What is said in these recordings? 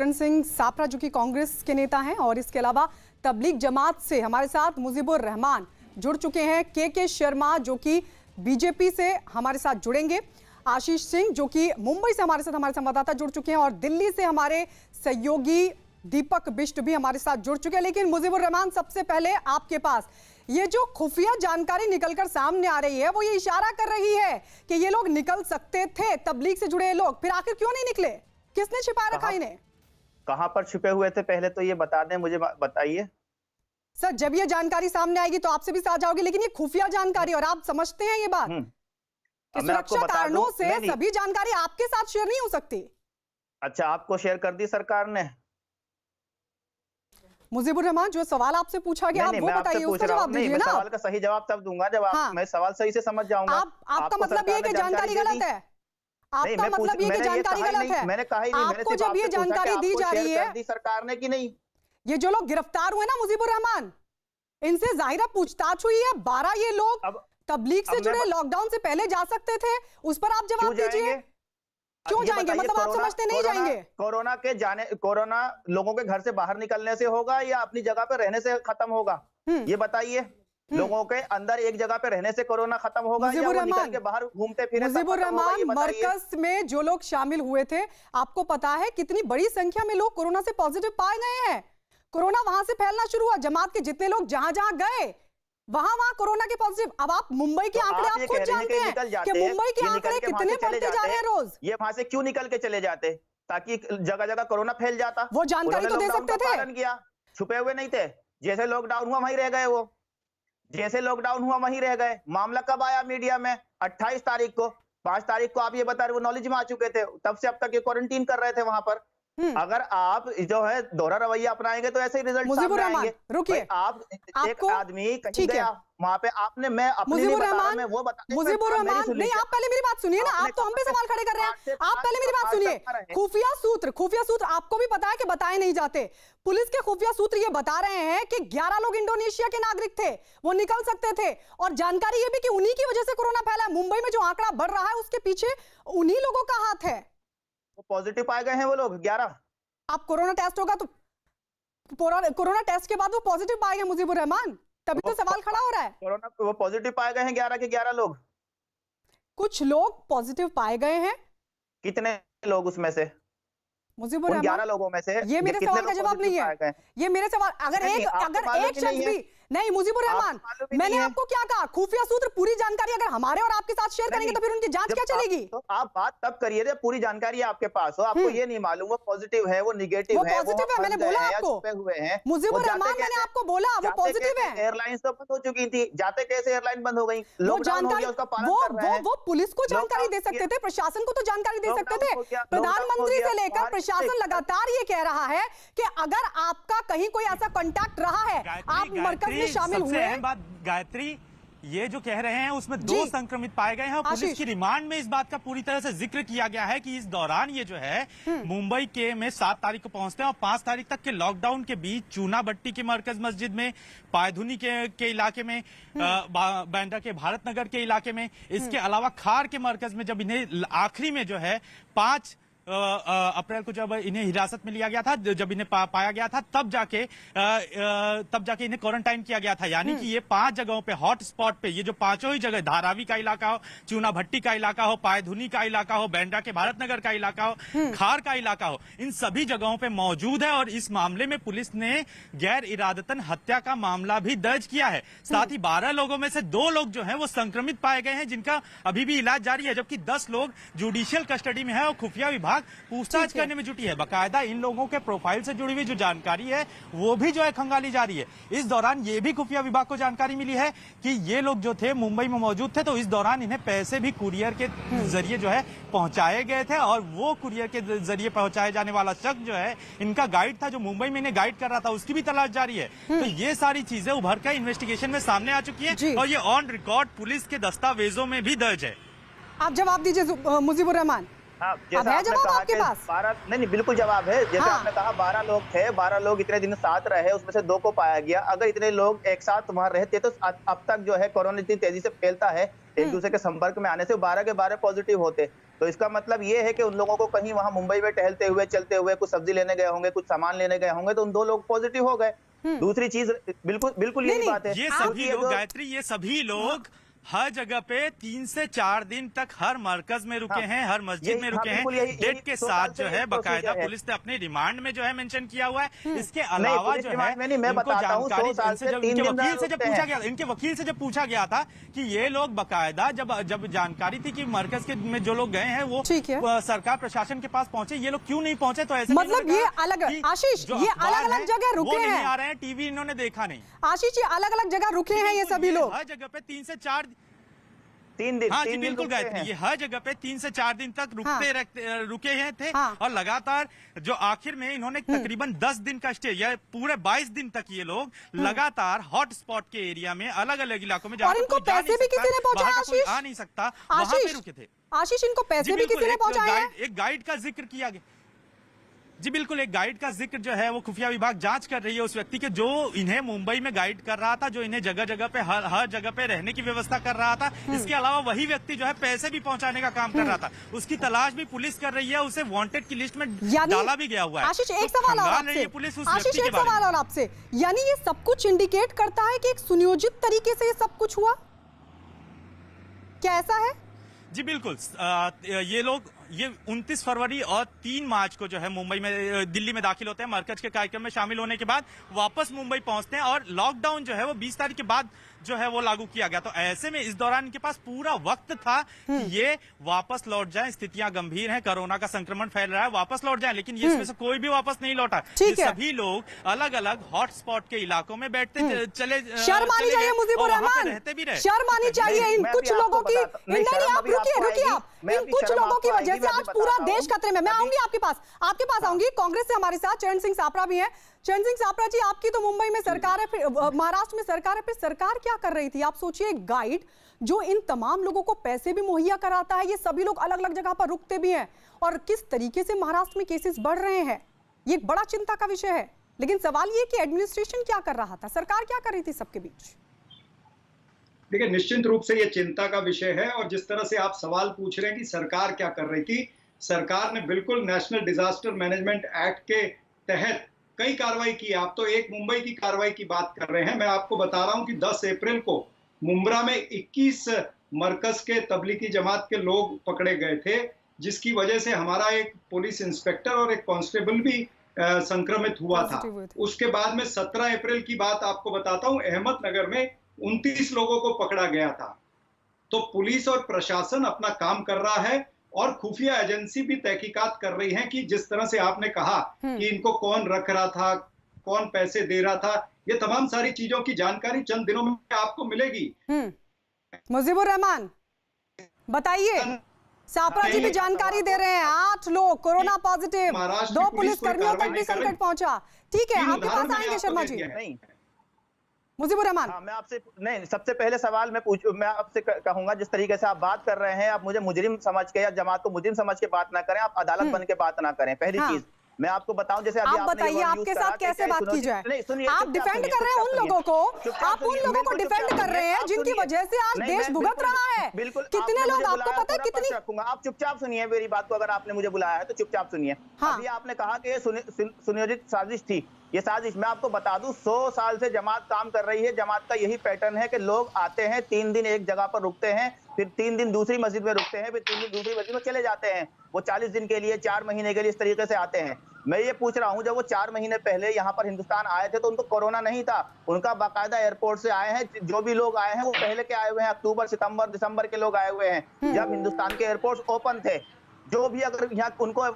सिंह सापरा जो कि कांग्रेस के नेता हैं और इसके अलावा तबलीग जमात से हमारे साथ मुजीबुर रहमान जुड़ चुके हैं। के शर्मा जो कि बीजेपी से हमारे साथ जुड़ेंगे। आशीष सिंह जो कि मुंबई से हमारे साथ हमारे संवाददाता जुड़ चुके हैं और दिल्ली से हमारे सहयोगी दीपक बिष्ट भी हमारे साथ जुड़ चुके हैं। लेकिन मुजीबुर रहमान, सबसे पहले आपके पास ये जो खुफिया जानकारी निकलकर सामने आ रही है वो ये इशारा कर रही है कि ये लोग निकल सकते थे, तबलीग से जुड़े लोग, फिर आखिर क्यों नहीं निकले? किसने छिपा रखा इन्हें? कहां पर छुपे हुए थे पहले तो ये बता दें, मुझे बताइए। सर, जब ये जानकारी सामने आएगी तो आपसे भी साझा होगी, लेकिन ये खुफिया जानकारी और आप समझते हैं ये बात कि सुरक्षा कारणों से सभी जानकारी आपके साथ शेयर नहीं हो सकती। अच्छा, आपको शेयर कर दी सरकार ने? मुजीबुर रहमान, जो सवाल आपसे पूछा गया आप वो बताइए, उसका जवाब दीजिए ना। सवाल का सही जवाब तब दूंगा जब मैं सवाल सही से समझ जाऊंगा। आपका मतलब ये है कि जानकारी गलत है? आपका मतलब ये कि जानकारी गलत है? मैंने कहा ही नहीं। आपको जब ये जानकारी दी जा रही है सरकार ने कि नहीं, ये जो लोग गिरफ्तार हुए ना मुजीबुर रहमान, इनसे जाहिर पूछताछ हुई है। 12 ये लोग तबलीग से जुड़े, लॉकडाउन से पहले जा सकते थे, उस पर आप जवाब दीजिए। क्यों जाएंगे? मतलब आप समझते नहीं जाएंगे? कोरोना लोगों के घर से बाहर निकलने से होगा या अपनी जगह पे रहने से खत्म होगा? ये बताइए। लोगों के अंदर एक जगह पे रहने से कोरोना खत्म होगा या वो निकल के बाहर घूमते फिरे? मुजीबुर रहमान, मरकज में जो लोग शामिल हुए थे, आपको पता है कितनी बड़ी संख्या में लोग कोरोना से पॉजिटिव पाए गए हैं? कोरोना वहां से फैलना शुरू हुआ। जमात के जितने लोग जहां जहां गए वहां कोरोना के पॉजिटिव। अब आप मुंबई के आंकड़े आप खुद जानते हैं कि मुंबई के आंकड़े कितने बढ़ते जा रहे हैं रोज। ये वहां से क्यों निकल के चले जाते ताकि जगह जगह कोरोना फैल जाता? वो जानकारी तो दे सकते थे। किया, छुपे हुए नहीं थे। जैसे लॉकडाउन हुआ वहीं रह गए, वो जैसे लॉकडाउन हुआ वहीं रह गए। मामला कब आया मीडिया में? 28 तारीख को। 5 तारीख को आप ये बता रहे वो नॉलेज में आ चुके थे, तब से अब तक ये क्वारंटीन कर रहे थे वहां पर। अगर आप जो है दोहरा रवैया अपनाएंगे तो ऐसे ही रिजल्ट सामने आएंगे। रुकिए, आप एक आदमी कहीं गया वहां पे, आपने मैं अपने नहीं बता रहा, मैं वो बता। मुजीबुर रहमान, नहीं, आप पहले मेरी बात सुनिए ना। आप तो हम पे सवाल खड़े कर रहे हैं, आप पहले मेरी बात सुनिए। खुफिया सूत्र आपको भी पता है कि बताए नहीं जाते। पुलिस के खुफिया सूत्र ये बता रहे हैं कि 11 लोग इंडोनेशिया के नागरिक थे, वो निकल सकते थे। और जानकारी ये भी कि उन्हीं की वजह से कोरोना फैला है। मुंबई में जो आंकड़ा बढ़ रहा है उसके पीछे उन्हीं लोगों का हाथ है। पॉजिटिव पाए गए हैं वो लोग 11। आप कोरोना टेस्ट होगा तो कोरोना टेस्ट के बाद वो पॉजिटिव पाए गए मुजीबुर रहमान, तभी तो सवाल खड़ा हो रहा है। कोरोना वो पॉजिटिव पाए गए हैं 11 के 11 लोग। कुछ लोग पॉजिटिव पाए गए हैं। कितने लोग उसमें से? मुजीबुर रहमान, 11 लोगों में से ये मेरे सवाल का जवाब नहीं है। ये मेरे सवाल, अगर एक शख्स भी नहीं, मुजीबुर रहमान, मैंने आपको क्या कहा? खुफिया सूत्र पूरी जानकारी अगर हमारे और आपके साथ शेयर करेंगे तो फिर उनकी जांच क्या चलेगी? तो आप बात तब करिए जब पूरी जानकारी आपके पास हो। आपको ये नहीं मालूम वो पॉजिटिव है, वो निगेटिव है, वो मैंने बोला आपको हुए हैं मुजीबुर रहमान, मैंने आपको बोला वो पॉजिटिव है। एयरलाइंस तो बंद हो चुकी थी, जाते कैसे एयरलाइन बंद हो गई? वो पुलिस को जानकारी दे सकते थे, प्रशासन को तो जानकारी दे सकते थे। प्रधानमंत्री से लेकर प्रशासन लगातार ये कह रहा है कि अगर आपका कहीं कोई ऐसा कांटेक्ट रहा है, आप मरकज में शामिल हुए हैं। बात गायत्री, ये जो कह रहे हैं उसमें 2 संक्रमित पाए गए हैं और पुलिस की रिमांड में इस बात का पूरी तरह से जिक्र किया गया है कि इस दौरान ये जो है मुंबई के में 7 तारीख को पहुंचते हैं और 5 तारीख तक के लॉकडाउन के बीच चूना भट्टी के मरकज मस्जिद में, पायधुनी के इलाके में, बांद्रा के भारत नगर के इलाके में, इसके अलावा खार के मरकज में जब इन्हें आखिरी में जो है 5 अप्रैल को जब इन्हें हिरासत में लिया गया था, जब इन्हें पाया गया था, तब जाके इन्हें क्वारंटाइन किया गया था। यानी कि ये 5 जगहों पे, हॉट स्पॉट पे, ये जो 5 ही जगह, धारावी का इलाका हो, चूना भट्टी का इलाका हो, पायधुनी का इलाका हो, बांद्रा के भारत नगर का इलाका हो, खार का इलाका हो, इन सभी जगहों पे मौजूद है। और इस मामले में पुलिस ने गैर इरादतन हत्या का मामला भी दर्ज किया है। साथ ही 12 लोगों में से 2 लोग जो है वो संक्रमित पाए गए हैं, जिनका अभी भी इलाज जारी है, जबकि 10 लोग जुडिशियल कस्टडी में है और खुफिया विभाग पूछताछ करने में जुटी है। बाकायदा इन लोगों के प्रोफाइल से जुड़ी हुई जो जानकारी है वो भी जो है खंगाली जा रही है। इस दौरान ये भी खुफिया विभाग को जानकारी मिली है कि ये लोग जो थे मुंबई में मौजूद थे, तो इस दौरान इन्हें पैसे भी कुरियर के जरिए जो है पहुंचाए गए थे और वो कुरियर के जरिए पहुंचाए जाने वाला शख्स जो है इनका गाइड था, जो मुंबई में इन्हें गाइड कर रहा था, उसकी भी तलाश जारी है। तो ये सारी चीजें उभर कर इन्वेस्टिगेशन में सामने आ चुकी है और ये ऑन रिकॉर्ड पुलिस के दस्तावेजों में भी दर्ज है। आप जवाब दीजिए मुजीबुर रहमान। अब है जवाब आपके पास? 12 नहीं, बिल्कुल जवाब है। जैसे आपने कहा 12 लोग थे, 12 लोग इतने दिन साथ रहे, उसमें से 2 को पाया गया। अगर इतने लोग एक साथ वहां रहते तो अब तक जो है कोरोना इतनी तेजी से फैलता है, एक दूसरे के संपर्क में आने से 12 के 12 पॉजिटिव होते। तो इसका मतलब ये है कि उन लोगों को कहीं वहां मुंबई में टहलते हुए चलते हुए कुछ सब्जी लेने गए होंगे, कुछ सामान लेने गए होंगे, तो उन 2 लोग पॉजिटिव हो गए। दूसरी चीज बिल्कुल यही बात है, ये सभी लोग गायत्री, ये सभी लोग हर जगह पे 3 से 4 दिन तक हर मरकज में रुके हैं, हर मस्जिद में रुके हैं। डेट के साथ जो है बाकायदा पुलिस ने अपने रिमांड में जो है मेंशन किया हुआ है। इसके अलावा जो है इनको जानकारी इनके वकील से जब पूछा गया था कि ये लोग बाकायदा जब जानकारी थी कि मरकज के में जो लोग गए हैं वो सरकार प्रशासन के पास पहुंचे, ये लोग क्यों नहीं पहुंचे? तो ऐसे मतलब ये अलग, आशीष ये अलग अलग जगह रुके हैं, आ रहे हैं, टीवी इन्होंने देखा नहीं। आशीष ये अलग अलग जगह रुके हैं ये सभी लोग, हर जगह पे 3 से 4 3 दिन। हाँ जी बिल्कुल गायत्री, ये हर जगह पे 3 से 4 दिन तक रुके हैं थे। और लगातार जो आखिर में इन्होंने तकरीबन 10 दिन का स्टे, या पूरे 22 दिन तक ये लोग लगातार हॉट स्पॉट के एरिया में अलग अलग इलाकों में और इनको पैसे भी किसी ने पहुंचाया, आशीष आ नहीं सकता, वहां पे रुके थे। आशीष इनको पैसे भी किसी ने पहुंचाया? एक गाइड का जिक्र किया गया जी, बिल्कुल एक गाइड का जिक्र जो है वो खुफिया विभाग जांच कर रही है उस व्यक्ति के जो इन्हें मुंबई में गाइड कर रहा था, जो इन्हें जगह जगह पे हर जगह पे रहने की व्यवस्था कर रहा था। इसके अलावा वही व्यक्ति जो है पैसे भी पहुंचाने का काम कर रहा था, उसकी तलाश भी पुलिस कर रही है, उसे वांटेड की लिस्ट में डाला भी गया हुआ है। आशीष एक सवाल और आपसे, पुलिस आशीष एक सवाल और आपसे, यानी ये सब कुछ इंडिकेट करता है कि एक सुनियोजित तरीके से ये सब कुछ हुआ, क्या ऐसा है? जी बिल्कुल, ये लोग 29 फरवरी और 3 मार्च को जो है मुंबई में दिल्ली में दाखिल होते हैं, मरकज के कार्यक्रम में शामिल होने के बाद वापस मुंबई पहुंचते हैं और लॉकडाउन जो है वो 20 तारीख के बाद जो है वो लागू किया गया। तो ऐसे में इस दौरान इनके पास पूरा वक्त था कि ये वापस लौट जाएं, स्थितियां गंभीर हैं, कोरोना का संक्रमण फैल रहा है, वापस लौट जाएं, लेकिन इसमें से कोई भी वापस नहीं लौटा। ये सभी लोग अलग अलग हॉटस्पॉट के इलाकों में बैठते चले, शर्म आनी चाहिए मुजीबुर रहमान, रहते भी रहे। शर्म आनी चाहिए इन कुछ लोगों की, नहीं आप रुकिए आप, इन कुछ लोगों की वजह से आज पूरा देश खतरे में। मैं आऊंगी आपके पास आऊंगी। कांग्रेस से हमारे साथ चरण सिंह सापरा भी हैं। चरण सिंह सापरा जी, आपकी तो मुंबई में सरकार है, फिर महाराष्ट्र में सरकार है, फिर सरकार क्या कर रही थी? आप सोचिए, गाइड जो इन तमाम लोगों को पैसे भी मुहैया कराता है, ये सभी लोग अलग अलग जगह पर रुकते भी हैं, और किस तरीके से महाराष्ट्र में केसेस बढ़ रहे हैं, ये एक बड़ा चिंता का विषय है। लेकिन सवाल ये कि एडमिनिस्ट्रेशन क्या कर रहा था, सरकार क्या कर रही थी सबके बीच? देखिए, निश्चित रूप से ये चिंता का विषय है, और जिस तरह से आप सवाल पूछ रहे हैं कि सरकार क्या कर रही थी, सरकार ने बिल्कुल नेशनल डिजास्टर मैनेजमेंट एक्ट के तहत कई कार्रवाई की। आप तो एक मुंबई की कार्रवाई की बात कर रहे हैं, मैं आपको बता रहा हूं कि 10 अप्रैल को मुंब्रा में 21 मरकज के तबलीगी जमात के लोग पकड़े गए थे, जिसकी वजह से हमारा एक पुलिस इंस्पेक्टर और एक कांस्टेबल भी संक्रमित हुआ था। उसके बाद में 17 अप्रैल की बात आपको बताता हूं, अहमदनगर में 29 लोगों को पकड़ा गया था। तो पुलिस और प्रशासन अपना काम कर रहा है, और खुफिया एजेंसी भी तहकीकात कर रही है कि जिस तरह से आपने कहा कि इनको कौन रख रहा था, कौन पैसे दे रहा था, ये तमाम सारी चीजों की जानकारी चंद दिनों में आपको मिलेगी। मुजीबुर रहमान बताइए, सापरा जी भी जानकारी दे रहे हैं, 8 लोग कोरोना पॉजिटिव, 2 पुलिसकर्मियों तक भी संकट पहुंचा। ठीक है, आपके पास आएंगे शर्मा जी। नहीं मुजीबुर रहमान, मैं आपसे नहीं, सबसे पहले सवाल मैं आपसे कहूंगा, जिस तरीके से आप बात कर रहे हैं, आप मुझे मुजरिम समझ के या जमात को मुजरिम समझ के बात ना करें, आप अदालत बन के बात ना करें। पहली चीज मैं आपको बताऊं, जैसे अभी आप बताइए आपके साथ कैसे बात की जाए। आप डिफेंड कर रहे हैं उन लोगों को, आप उन लोगों को डिफेंड कर रहे हैं जिनकी वजह से आज देश भुगत रहा है। बिल्कुल, कितने लोग, आपको पता है कितनी? रखूंगा, आप चुपचाप सुनिए मेरी बात को, अगर आपने मुझे बुलाया है तो चुपचाप सुनिए। अभी आपने कहा कि ये सुनियोजित साजिश थी, ये साजिश मैं आपको बता दूं 100 साल से जमात काम कर रही है। जमात का यही पैटर्न है कि लोग आते हैं, 3 दिन एक जगह पर रुकते हैं, फिर 3 दिन दूसरी मस्जिद में रुकते हैं, फिर 3 दिन दूसरी मस्जिद में चले जाते हैं। वो 40 दिन के लिए, 4 महीने के लिए इस तरीके से आते हैं। मैं ये पूछ रहा हूं, जब वो 4 महीने पहले यहाँ पर हिंदुस्तान आए थे तो उनको कोरोना नहीं था, उनका बाकायदा एयरपोर्ट से आए हैं। जो भी लोग आए हैं वो पहले के आए हुए हैं, अक्टूबर, सितंबर, दिसंबर के लोग आए हुए हैं, जब हिंदुस्तान के एयरपोर्ट ओपन थे। जो भी अगर यहाँ उनको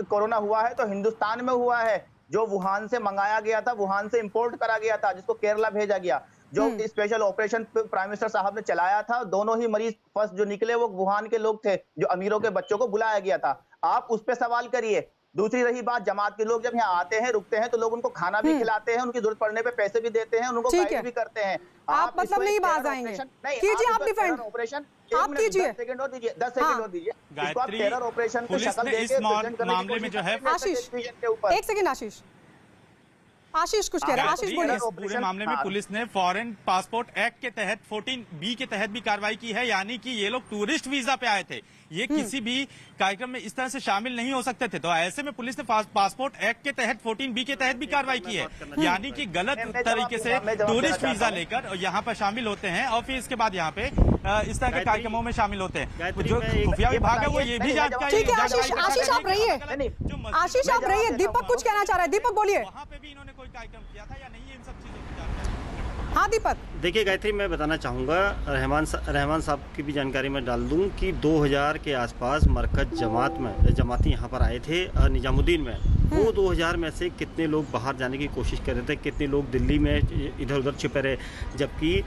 कोरोना हुआ है तो हिंदुस्तान में हुआ है, जो वुहान से मंगाया गया था, वुहान से इंपोर्ट करा गया था, जिसको केरला भेजा गया, जो स्पेशल ऑपरेशन प्राइम मिनिस्टर साहब ने चलाया था। दोनों ही मरीज फर्स्ट जो निकले वो वुहान के लोग थे, जो अमीरों के बच्चों को बुलाया गया था। आप उस पर सवाल करिए। दूसरी रही बात, जमात के लोग जब यहाँ आते हैं, रुकते हैं, तो लोग उनको खाना भी खिलाते हैं, उनकी जरूरत पड़ने पे पैसे भी देते हैं, उनको गाइड भी करते हैं। आप मतलब नहीं बाज आएंगे, कीजिए आप डिफेंड, ऑपरेशन आप कीजिए। 10 सेकंड और दीजिए, 10 सेकंड और दीजिए। इसको आप टेरर ऑपरेशन की शक्ल देके इस मामले में जो है आशीष, 1 सेकंड आशीष, आशीष कुछ कह रहे हैं, आशीष बोलिए। इस पूरे मामले में पुलिस ने फॉरेन पासपोर्ट एक्ट के तहत 14B के तहत भी कार्रवाई की है, यानी कि ये लोग टूरिस्ट वीजा पे आए थे, ये किसी भी कार्यक्रम में इस तरह से शामिल नहीं हो सकते थे। तो ऐसे में पुलिस ने पासपोर्ट एक्ट के तहत 14B के तहत भी कार्रवाई की है, यानी कि गलत तरीके से टूरिस्ट वीजा लेकर यहाँ पर शामिल होते हैं और फिर इसके बाद यहाँ पे इस तरह के कार्यक्रमों में शामिल होते हैं। जो खुफिया विभाग है वो ये भी जानकारी। ठीक है आशीष आप रहिए, आशीष आप रहिए। दीपक कुछ कहना चाह रहा है, दीपक बोलिए। वहाँ पे भी इन्होंने कोई कार्यक्रम किया था या नहीं, इन सब चीजों की जानकारी। हाँ दीपक। देखिए गायत्री, मैं बताना चाहूँगा, रहमान साहब की भी जानकारी मैं डाल दूं कि 2000 के आसपास मरकज जमाती यहाँ पर आए थे निजामुद्दीन में। वो 2000 में से कितने लोग बाहर जाने की कोशिश कर रहे थे, कितने लोग दिल्ली में इधर उधर छिपे रहे, जबकि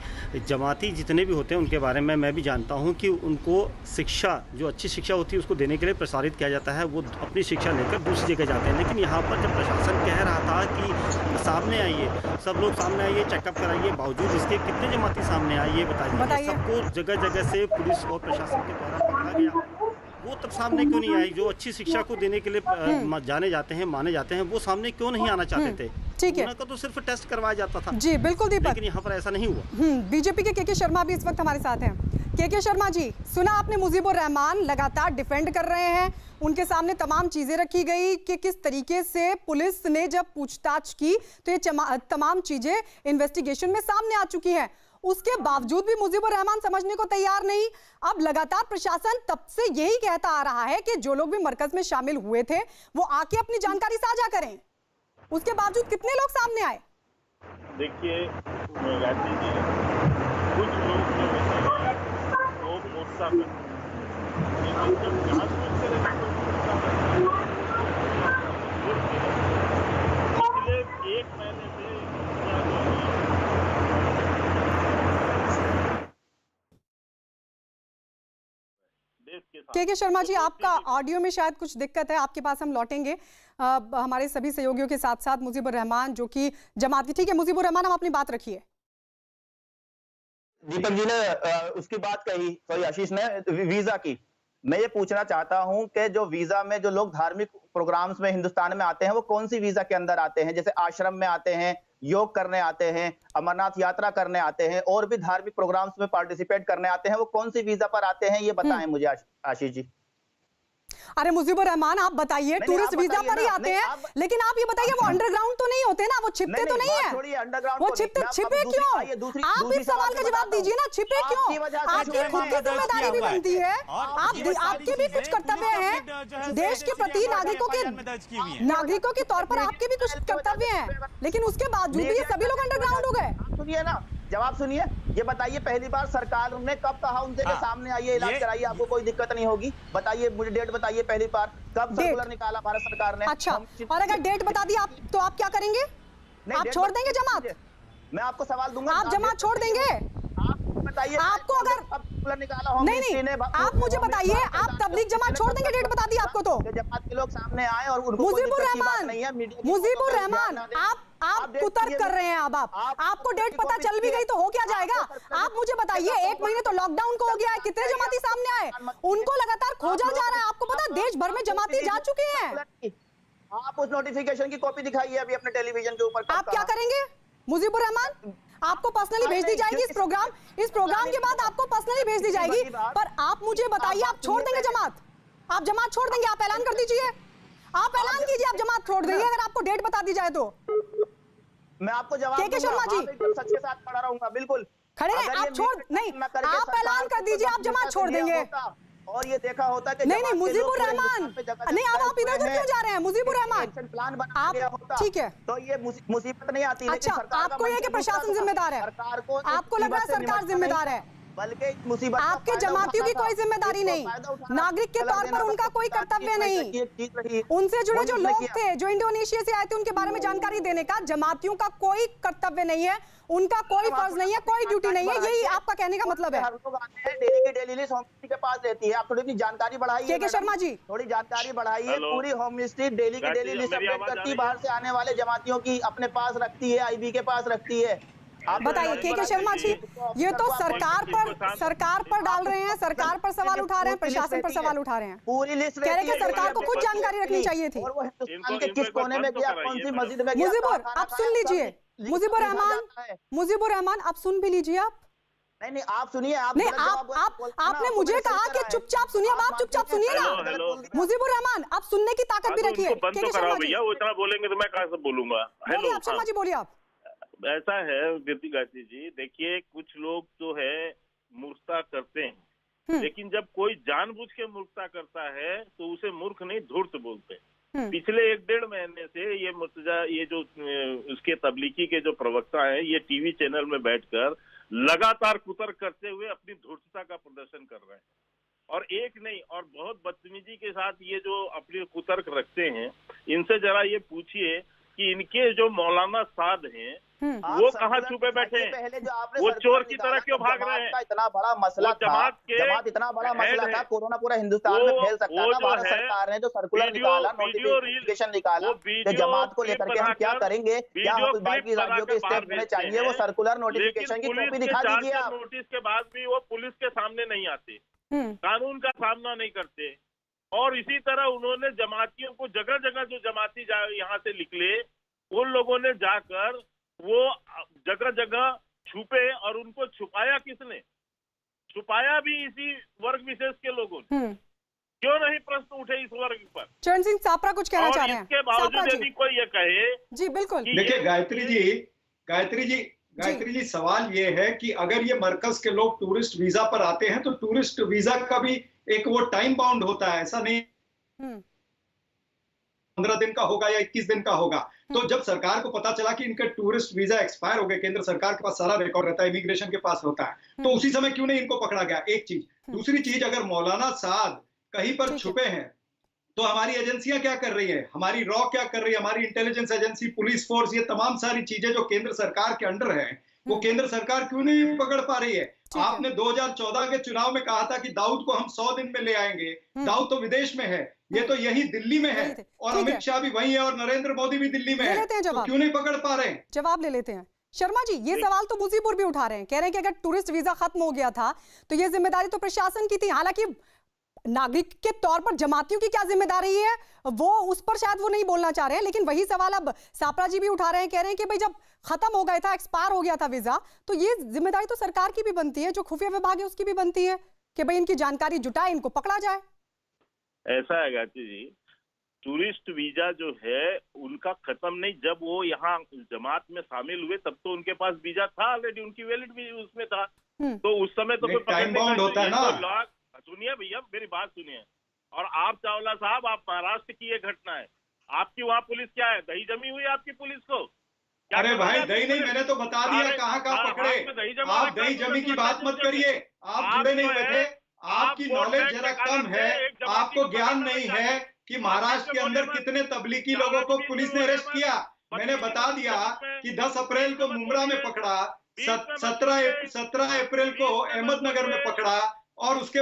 जमाती जितने भी होते हैं उनके बारे में मैं भी जानता हूँ कि उनको शिक्षा, जो अच्छी शिक्षा होती है उसको देने के लिए प्रसारित किया जाता है, वो अपनी शिक्षा लेकर दूसरी जगह जाते हैं। लेकिन यहाँ पर जब प्रशासन कह रहा था कि सामने आइए, सब लोग सामने आइए, चेकअप कराइए, बावजूद इसके कितने जमाती सामने आए ये बताइए। सबको जगह जगह से पुलिस और प्रशासन के द्वारा पकड़ा गया, वो तब सामने क्यों नहीं आई? जो अच्छी शिक्षा को देने के लिए जाने जाते हैं, माने जाते हैं, वो सामने क्यों नहीं आना चाहते थे? ठीक है, उनको तो सिर्फ टेस्ट करवाया जाता था। जी बिल्कुल दीपक, लेकिन यहाँ पर ऐसा नहीं हुआ। बीजेपी के के शर्मा भी इस वक्त हमारे साथ हैं। के शर्मा जी, सुना आपने मुजीबुर रहमान लगातार डिफेंड कर रहे हैं, उनके सामने तमाम चीजें रखी गई कि किस तरीके से पुलिस ने जब पूछताछ की तो ये तमाम चीजें इन्वेस्टिगेशन में सामने आ चुकी हैं। उसके बावजूद भी मुजीबुर रहमान समझने को तैयार नहीं। अब लगातार प्रशासन तब से यही कहता आ रहा है कि जो लोग भी मरकज में शामिल हुए थे वो आके अपनी जानकारी साझा करें, उसके बावजूद कितने लोग सामने आए? देखिए गायत्री जी, कुछ लोग जो होते हैं वो मोर्चा पर, लेकिन जब जानबूझ कर पिछले 1 महीने से के शर्मा जी, आपका ऑडियो में शायद कुछ दिक्कत है, आपके पास हम लौटेंगे। हमारे सभी सहयोगियों के साथ साथ मुजीबुर रहमान जो कि जमाती, ठीक है मुजीबुर रहमान, हम अपनी बात रखिए। दीपक जी ने उसकी बात कही, सॉरी आशीष ने वीजा की। मैं ये पूछना चाहता हूं कि जो वीजा में जो लोग धार्मिक प्रोग्राम्स में हिंदुस्तान में आते हैं वो कौन सी वीजा के अंदर आते हैं? जैसे आश्रम में आते हैं, योग करने आते हैं, अमरनाथ यात्रा करने आते हैं और भी धार्मिक प्रोग्राम्स में पार्टिसिपेट करने आते हैं, वो कौन सी वीजा पर आते हैं ये बताएं मुझे आशीष जी। अरे मुजीबुर रहमान आप बताइए, टूरिस्ट वीजा पर ही आते हैं, लेकिन आप ये बताइए वो अंडरग्राउंड तो नहीं होते ना, वो छिपते तो नहीं है? वो छिपे क्यों? आप इस सवाल का जवाब दीजिए ना, छिपे क्यों? आपकी खुद की जिम्मेदारी भी बनती है, आपके भी कुछ कर्तव्य हैं देश के प्रति, नागरिकों के तौर पर आपके भी कुछ कर्तव्य हैं, लेकिन उसके बावजूद भी ये सभी लोग अंडरग्राउंड हो गए। सुनिए ना, जवाब सुनिए, ये बताइए पहली बार सरकार ने कब कहा उनसे कि सामने आइए, इलाज कराइए, आपको कोई दिक्कत नहीं होगी? बताइए मुझे, डेट बताइए पहली बार कब सर्कुलर निकाला भारत सरकार ने? अच्छा, और अगर डेट बता दी आप तो आप क्या करेंगे? आप छोड़ देंगे जमात? मैं आपको सवाल दूंगा, आप जमात छोड़ देंगे? बताइए आपको अगर सर्कुलर निकाला हो, नहीं, आप मुझे बताइए, आप तबलीग जमात छोड़ देंगे? डेट बता दी आपको तो जमात के लोग सामने आए और मुजीबुर रहमान आप कुतर्क कर रहे हैं। अब आपको डेट पता चल भी गई तो हो क्या जाएगा? आप मुझे बताइए, 1 महीने तो लॉकडाउन को हो गया है, कितने जमाती सामने आए? उनको लगातार खोजा जा रहा है। आपको पता है देश भर में जमाती जा चुके हैं। आप उस नोटिफिकेशन की कॉपी दिखाइए अभी अपने टेलीविजन के ऊपर। आप क्या करेंगे मुजीबुर रहमान? आपको पर्सनली भेज दी जाएगी इस प्रोग्राम के बाद आपको पर्सनली भेज दी जाएगी। पर आप मुझे बताइए, आप छोड़ देंगे जमात? आप जमात छोड़ देंगे? आप ऐलान कर दीजिए, आप ऐलान कीजिए, आप जमात छोड़ देंगे अगर आपको डेट बता दी जाए तो। मैं आपको जवाब के शर्मा जी सच के साथ खड़ा रहूंगा, बिल्कुल खड़े रहे। आप छोड़ नहीं, आप ऐलान कर दीजिए, आप जमात छोड़ देंगे। और ये देखा होता कि नहीं मुजीबुर रहमान, नहीं आप इधर उधर क्यों जा रहे हैं? मुजीबुर रहमान प्लान बना दिया होता, ठीक है, तो ये मुसीबत नहीं आती। अच्छा, आपको ये कि प्रशासन जिम्मेदार है, आपको लग रहा है सरकार जिम्मेदार है, बल्कि मुसीबत आपके जमातियों की कोई जिम्मेदारी नहीं, नागरिक के तौर पर उनका कोई कर्तव्य नहीं। उनसे जुड़े जो लोग थे जो इंडोनेशिया से आए थे उनके बारे में जानकारी देने का जमातियों का कोई कर्तव्य नहीं है, उनका कोई फर्ज नहीं है, कोई ड्यूटी नहीं है, यही आपका कहने का मतलब है। डेली की डेली लिस्ट होम मिनिस्ट्री के पास रहती है, आप थोड़ी अपनी जानकारी बढ़ाइए। के शर्मा जी थोड़ी जानकारी बढ़ाइए। पूरी होम मिनिस्ट्री डेली की डेली लिस्ट अपडेट करती है, बाहर से आने वाले जमातियों की अपने पास रखती है, आईबी के पास रखती है। बताइए के शर्मा जी, ये तो सरकार पर डाल रहे हैं, सरकार पर सवाल उठा रहे हैं, प्रशासन पर सवाल उठा रहे हैं, पूरी लिस्ट कह रहे हैं कि सरकार को खुद जानकारी रखनी चाहिए थी। और वो हिंदुस्तान के किस कोने में गया, कौन सी मस्जिद में गया, मुजीबुर आप सुन लीजिए, मुजीबुर रहमान आप सुन भी लीजिए। आप नहीं आप सुनिए, आप नहीं आपने मुझे कहा कि चुपचाप सुनिए, अब आप चुपचाप सुनिए ना। मुजीबुर रहमान आप सुनने की ताकत भी रखिए। बंद तो कराओ भैया, वो इतना बोलेंगे तो मैं कहां से बोलूंगा। बोलिए आप शर्मा जी, बोलिए आप। ऐसा है कीर्ति गायत्री जी, देखिए कुछ लोग जो है मूर्खता करते हैं, लेकिन जब कोई जानबूझ के मूर्खता करता है तो उसे मूर्ख नहीं धूर्त बोलते। पिछले 1-1.5 महीने से ये मुर्तजा, ये जो उसके तबलीगी के जो प्रवक्ता हैं, ये टीवी चैनल में बैठकर लगातार कुतर्क करते हुए अपनी धूर्तता का प्रदर्शन कर रहे हैं, और एक नहीं और बहुत बदतमीजी के साथ ये जो अपने कुतर्क रखते हैं, इनसे जरा ये पूछिए कि इनके जो मौलाना साद हैं वो कहाँ छुपे बैठे हैं, वो चोर की तरह क्यों भाग रहे हैं। इतना बड़ा मसला था, जमात इतना बड़ा मसला था, कोरोना पूरा हिंदुस्तान में फैल सकता था। भारत सरकार ने जो सर्कुलर निकाला, नोटिफिकेशन निकाला कि जमात को लेकर के हम क्या करेंगे, क्या हम बाकी राज्यों के स्टेप होने चाहिए, वो सर्कुलर नोटिफिकेशन की कॉपी दिखा दीजिए आप। नोटिस के बाद भी वो पुलिस के सामने नहीं आते, कानून का सामना नहीं करते, और इसी तरह उन्होंने जमातियों को जगह जगह जो जमाती यहाँ से निकले, उन लोगों ने जाकर वो जगह जगह छुपे, और उनको छुपाया किसने? छुपाया भी इसी वर्ग विशेष के लोगों ने। क्यों नहीं प्रश्न उठे इस वर्ग पर? चरण सिंह सापरा कुछ कहना चाह रहे हैं। इसके बावजूद यदि कोई ये कहे, जी बिल्कुल। देखिए गायत्री जी सवाल ये है कि अगर ये मरकज के लोग टूरिस्ट वीजा पर आते हैं तो टूरिस्ट वीजा का भी एक वो टाइम बाउंड होता है, ऐसा नहीं 15 दिन का होगा या 21 दिन का होगा। तो जब सरकार को पता चला कि इनके टूरिस्ट वीजा एक्सपायर हो गए, केंद्र सरकार के पास सारा रिकॉर्ड रहता है, इमिग्रेशन के पास होता है, तो उसी समय क्यों नहीं इनको पकड़ा गया? एक चीज। दूसरी चीज, अगर मौलाना साद कहीं पर छुपे हैं तो हमारी एजेंसियां क्या कर रही है, हमारी रॉ क्या कर रही है, हमारी इंटेलिजेंस एजेंसी, पुलिस फोर्स, ये तमाम सारी चीजें जो केंद्र सरकार के अंडर है, वो केंद्र सरकार क्यों नहीं पकड़ पा रही है? आपने 2014 के चुनाव में कहा था कि दाऊद को हम 100 दिन में ले आएंगे, दाऊद तो विदेश में है, ये तो यही दिल्ली में है, और अमित शाह भी वही है, और नरेंद्र मोदी भी दिल्ली में है, तो क्यों नहीं पकड़ पा रहे हैं? जवाब ले लेते हैं। शर्मा जी, ये सवाल तो मुजीबुर भी उठा रहे हैं, कह रहे हैं कि अगर टूरिस्ट वीजा खत्म हो गया था तो ये जिम्मेदारी तो प्रशासन की थी। हालांकि नागरिक के तौर पर जमातियों की क्या जिम्मेदारी है, वो उस पर शायद वो नहीं बोलना चाह रहे हैं, लेकिन वही सवाल अब सापरा जी भी उठा रहे हैं, कह रहे हैं कि भाई जब खत्म हो गया था, एक्सपायर हो गया था वीजा, तो ये जिम्मेदारी तो सरकार की भी बनती है, जो खुफिया विभाग है उसकी भी बनती है कि भाई इनकी जानकारी जुटाए, इनको पकड़ा जाए। ऐसा है गायत्री जी, टूरिस्ट वीजा जो है उनका खत्म नहीं, जब वो यहाँ जमात में शामिल हुए तब तो उनके पास वीजा था ऑलरेडी, उनकी वैलिड भी उसमें था, तो उस समय तो कोई टाइम बाउंड होता है ना। सुनिए भैया, मेरी बात सुनिए। और आप चावला साहब, आप महाराष्ट्र की ये घटना है, आपकी वहाँ पुलिस क्या है, दही जमी हुई आपकी पुलिस को? अरे भाई दही नहीं, मैंने तो बता दिया कहाँ कहाँ पकड़े। आप दही जमी की बात मत करिए, आप जुड़े नहीं हुए थे, आपकी नॉलेज जरा कम है, आपको ज्ञान नहीं है कि महाराष्ट्र के अंदर कितने तबलीगी लोगों को पुलिस ने अरेस्ट किया। मैंने बता दिया कि 10 अप्रैल को मुंब्रा में पकड़ा, 17 अप्रैल को अहमदनगर में पकड़ा, और उसके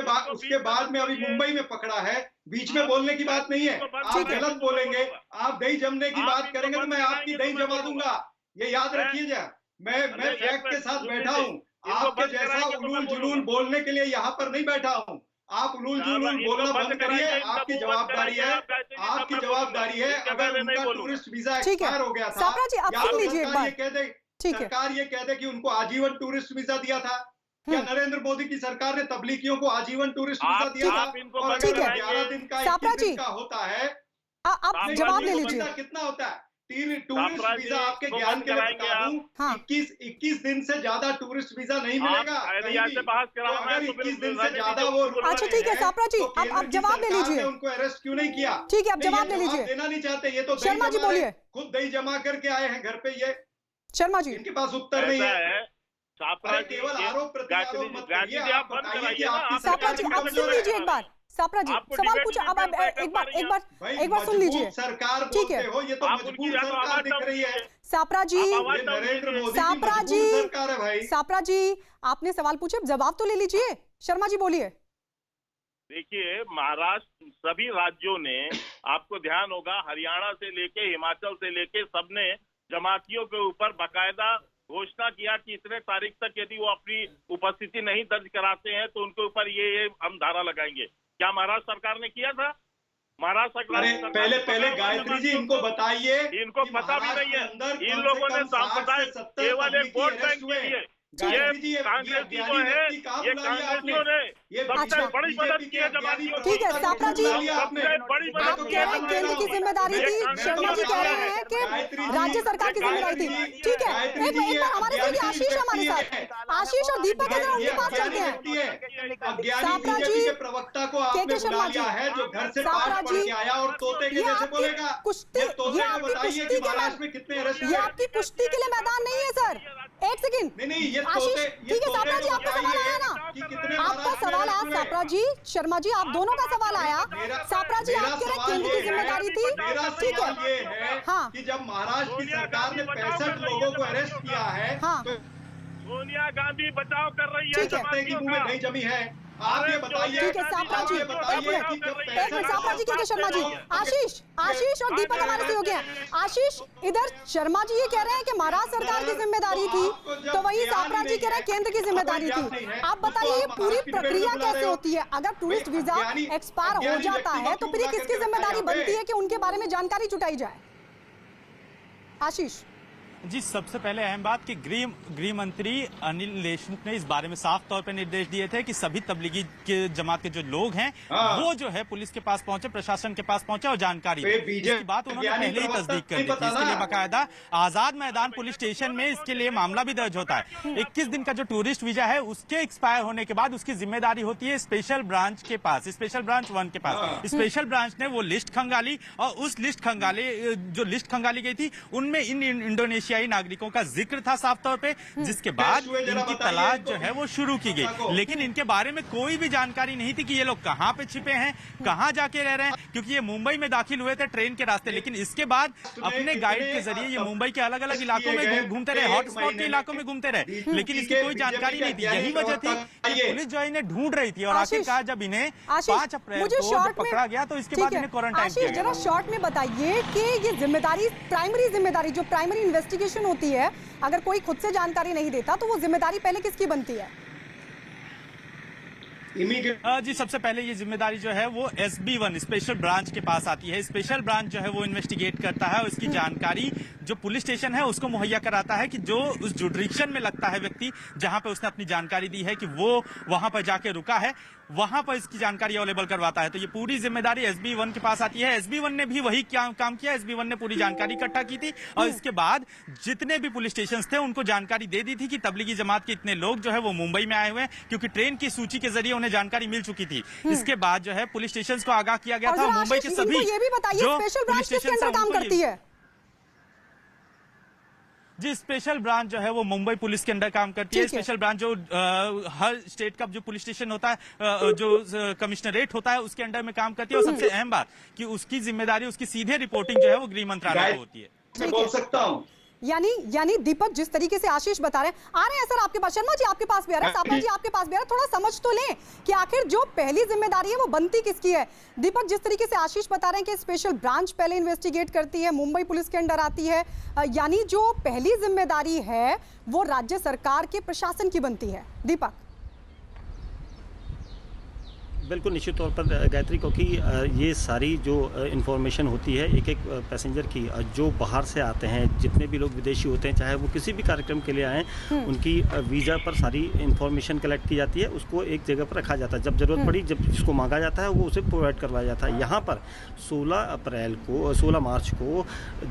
बाद में अभी मुंबई में पकड़ा है। बीच में बोलने की बात नहीं है, आप गलत बोलेंगे, आप दही जमने की बात करेंगे तो मैं आपकी दही जमा दूंगा, ये याद रखिएगा। मैं फैक्ट के साथ बैठा हूँ, आपके जैसा उलूल जुलूल बोलने के लिए यहाँ पर नहीं बैठा हूँ। आप उलूल जुलूल बोलना बंद करिए, आपकी जवाबदारी है, आपकी जवाबदारी है। अगर उनका टूरिस्ट वीजा एक्सपायर हो गया था, सरकार ये कह दे कि उनको आजीवन टूरिस्ट वीजा दिया था, क्या नरेंद्र मोदी की सरकार ने तबलीगियों को आजीवन टूरिस्ट वीजा दिया था? और अगर 11 दिन का 21 दिन का होता है, आप जवाब ले लीजिए, कितना होता है? टूरिस्ट वीजा आपके ज्ञान के लिए बता दूं, 21 दिन से ज्यादा टूरिस्ट वीजा नहीं मिलेगा। तो अगर 21 दिन से ज्यादा वो, अच्छा ठीक है सापरा जी, आप जवाब ले लीजिए। उनको अरेस्ट क्यों नहीं किया? ठीक है, आप जवाब ले लीजिए। देना नहीं चाहते, ये तो शर्मा जी बोलिए। खुद दही जमा करके आए हैं घर पे, ये शर्मा जी इनके पास उत्तर नहीं है। केवल आरोप प्रत्यारोप मत करिए, आप बताइए। सापरा जी आप सुन लीजिए एक बार, सापरा जी सवाल पूछा, अब एक बार सुन लीजिए। सरकार ठीक है, ये तो मजबूर सरकार दिख रही है। सापरा जी, नरेंद्र मोदी की मजबूर सरकार है भाई। सापरा जी आपने सवाल पूछे, जवाब तो ले लीजिए। शर्मा जी बोलिए। देखिए, महाराष्ट्र सभी राज्यों ने, आपको ध्यान होगा, हरियाणा से लेके हिमाचल से लेके सबने जमातियों के ऊपर बाकायदा घोषणा किया कि इतने तारीख तक यदि वो अपनी उपस्थिति नहीं दर्ज कराते हैं तो उनके ऊपर ये हम धारा लगाएंगे। क्या महाराष्ट्र सरकार ने किया था? महाराष्ट्र सरकार पहले गायत्री जी इनको बताइए, इनको पता भी नहीं है। इन लोगों ने सांप्रदायिक केवल एक वोट बैंक के लिए ये कांग्रेसी जो है, ये कांग्रेसियों ने सबसे बड़ी मदद की है जमातियों की। ठीक है सापरा जी, सबसे बड़ी आप मदद की कह है रहे हैं केंद्र की जिम्मेदारी थी, शर्मा जी कह रहे हैं कि राज्य सरकार की जिम्मेदारी थी। ठीक है, एक बार हमारे साथ आशीष हमारे साथ, आशीष और दीपक है, उनके पास चलते हैं। सापरा जी, प्रवक्ता को आपने बुला लिया है जो घर से पाठ पढ़ के आया और तोते के जैसे बोलेगा। कुश्ती, ये आपकी कुश्ती के लिए मैदान नहीं है सर। एक सेकंड आशीष, ठीक है सापरा जी, आपका सवाल आया ना, आपका सवाल आया सापरा जी, शर्मा जी, आप दोनों का सवाल आया। सापरा जी, आप कह रहे केंद्र की जिम्मेदारी थी, ठीक है। हाँ, कि जब महाराष्ट्र की सरकार ने 65 लोगों को अरेस्ट किया है, हाँ, तो सोनिया गांधी बचाव कर रही है ठीक है। जमातियों की का। नहीं जमी है। आप ये बताइए, ठीक है सापरा जी, एक मिनट सापरा जी, के शर्मा जी, आशीष और दीपक हमारे से हो गया। आशीष, इधर शर्मा जी ये कह रहे हैं कि महाराष्ट्र सरकार की जिम्मेदारी थी, तो वही सापरा जी कह रहे हैं केंद्र की जिम्मेदारी थी। आप बताइए ये पूरी प्रक्रिया कैसे होती है? अगर टूरिस्ट वीजा एक्सपायर हो जाता है तो फिर ये किसकी जिम्मेदारी बनती है कि उनके बारे में जानकारी जुटाई जाए? आशीष जी, सबसे पहले अहम बात कि गृह मंत्री अनिल देशमुख ने इस बारे में साफ तौर पर निर्देश दिए थे कि सभी तबलीगी के जमात के जो लोग हैं वो जो है पुलिस के पास पहुंचे, प्रशासन के पास पहुंचे और जानकारी दी। इसकी बात उन्होंने पहले ही तस्दीक कर दी थी। इसके लिए बाकायदा आजाद मैदान पुलिस स्टेशन में इसके लिए मामला भी दर्ज होता है। 21 दिन का जो टूरिस्ट वीजा है उसके एक्सपायर होने के बाद उसकी जिम्मेदारी होती है स्पेशल ब्रांच के पास, स्पेशल ब्रांच 1 के पास। स्पेशल ब्रांच ने वो लिस्ट खंगाली और उस लिस्ट खंगाली गई थी उनमें इन इंडोनेशियाई नागरिकों का जिक्र था साफ तौर पे, जिसके बाद इनकी तलाश जो है वो शुरू की गई। लेकिन इनके बारे में कोई भी जानकारी नहीं थी कि ये लोग कहां पे छिपे हैं, कहां जाके रह रहे हैं, क्योंकि ये मुंबई में दाखिल हुए थे ट्रेन के रास्ते। लेकिन इसके बाद अपने गाइड के जरिए ये मुंबई के अलग अलग इलाकों में घूमते रहे, हॉटस्पॉट के इलाकों में घूमते रहे, लेकिन इसकी कोई जानकारी नहीं थी। यही वजह थी कि पुलिस जो इन्हें ढूंढ रही थी और आखिरकार जब इन्हें 5 अप्रैल को पकड़ा गया तो इसके बाद इन्हें क्वारंटाइन किया गया। जरा शॉर्ट में बताइए कि ये जिम्मेदारी, प्राइमरी जिम्मेदारी जो प्राइमरी इन्वेस्टिगेशन होती है, अगर कोई खुद से जानकारी नहीं देता तो वो जिम्मेदारी पहले किसकी बनती है? जी, सबसे पहले ये जिम्मेदारी जो है वो SB1 स्पेशल ब्रांच के पास आती है। स्पेशल ब्रांच जो है वो इन्वेस्टिगेट करता है और इसकी जानकारी जो पुलिस स्टेशन है उसको मुहैया कराता है कि जो उस जुडिक्शन में लगता है व्यक्ति जहां पे उसने अपनी जानकारी दी है कि वो वहां पर जाके रुका है, वहां पर इसकी जानकारी अवेलेबल करवाता है। तो ये पूरी जिम्मेदारी SB1 के पास आती है। SB1 ने भी वही काम किया। SB1 ने पूरी जानकारी इकट्ठा की थी और इसके बाद जितने भी पुलिस स्टेशन थे उनको जानकारी दे दी थी कि तबलीगी जमात के इतने लोग जो है वो मुंबई में आए हुए हैं, क्योंकि ट्रेन की सूची के जरिए उन्हें जानकारी मिल चुकी थी। इसके बाद जो है पुलिस स्टेशन को आगाह किया गया था। मुंबई के सभी ये भी बताइए स्पेशल ब्रांच किसके अंदर काम करती है? जी, स्पेशल ब्रांच जो है वो मुंबई पुलिस के अंडर काम करती है। स्पेशल ब्रांच जो हर स्टेट का जो पुलिस स्टेशन होता है, जो कमिश्नरेट होता है, उसके अंडर में काम करती है। और सबसे अहम बात कि उसकी जिम्मेदारी, उसकी सीधे रिपोर्टिंग जो है वो गृह मंत्रालय को होती है। मैं बोल सकता हूँ यानी दीपक, जिस तरीके से आशीष बता रहे हैं, आ रहे हैं सर आपके पास, शर्मा जी आपके पास भी आ रहे हैं, सापरा जी आपके पास भी आ रहे हैं, थोड़ा समझ तो लें कि आखिर जो पहली जिम्मेदारी है वो बनती किसकी है? दीपक, जिस तरीके से आशीष बता रहे हैं कि स्पेशल ब्रांच पहले इन्वेस्टिगेट करती है, मुंबई पुलिस के अंडर आती है, यानी जो पहली जिम्मेदारी है वो राज्य सरकार के प्रशासन की बनती है। दीपक, बिल्कुल निश्चित तौर पर गायत्री, क्योंकि ये सारी जो इन्फॉर्मेशन होती है एक एक पैसेंजर की, जो बाहर से आते हैं, जितने भी लोग विदेशी होते हैं, चाहे वो किसी भी कार्यक्रम के लिए आएँ, उनकी वीज़ा पर सारी इन्फॉर्मेशन कलेक्ट की जाती है, उसको एक जगह पर रखा जाता है। जब ज़रूरत पड़ी, जब जिसको मांगा जाता है वो उसे प्रोवाइड करवाया जाता है। यहाँ पर 16 मार्च को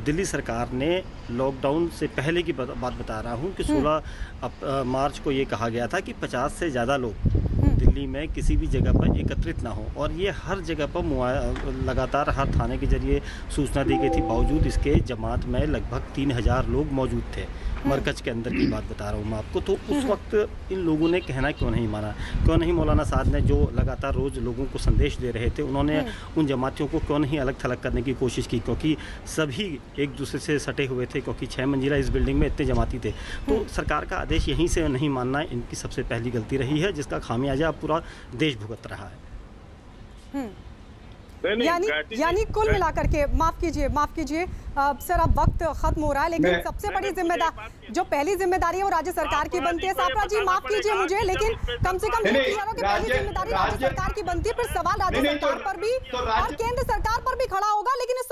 दिल्ली सरकार ने लॉकडाउन से पहले की बात बता रहा हूँ कि 16 मार्च को ये कहा गया था कि 50 से ज़्यादा लोग दिल्ली में किसी भी जगह पर एकत्रित ना हो, और ये हर जगह पर लगातार हर थाने के जरिए सूचना दी गई थी। बावजूद इसके जमात में लगभग 3000 लोग मौजूद थे। मरकज के अंदर की बात बता रहा हूँ मैं आपको। तो उस वक्त इन लोगों ने कहना क्यों नहीं माना? क्यों नहीं मौलाना साद ने, जो लगातार रोज़ लोगों को संदेश दे रहे थे, उन्होंने उन जमातियों को क्यों नहीं अलग थलग करने की कोशिश की? क्योंकि सभी एक दूसरे से सटे हुए थे, क्योंकि 6 मंजिला इस बिल्डिंग में इतने जमाती थे। तो सरकार का आदेश यहीं से नहीं मानना इनकी सबसे पहली गलती रही है, जिसका खामियाजा पूरा देश भुगत रहा है। यानी कुल मिलाकर के माफ कीजिए सर, अब वक्त खत्म हो रहा है, लेकिन सबसे बड़ी जिम्मेदारी जो पहली जिम्मेदारी है वो राज्य सरकार की बनती है। सापरा जी माफ कीजिए मुझे, लेकिन कम से कम पहली जिम्मेदारी राज्य सरकार की बनती है, फिर सवाल राज्य सरकार पर भी और केंद्र सरकार पर भी खड़ा होगा, लेकिन इस सब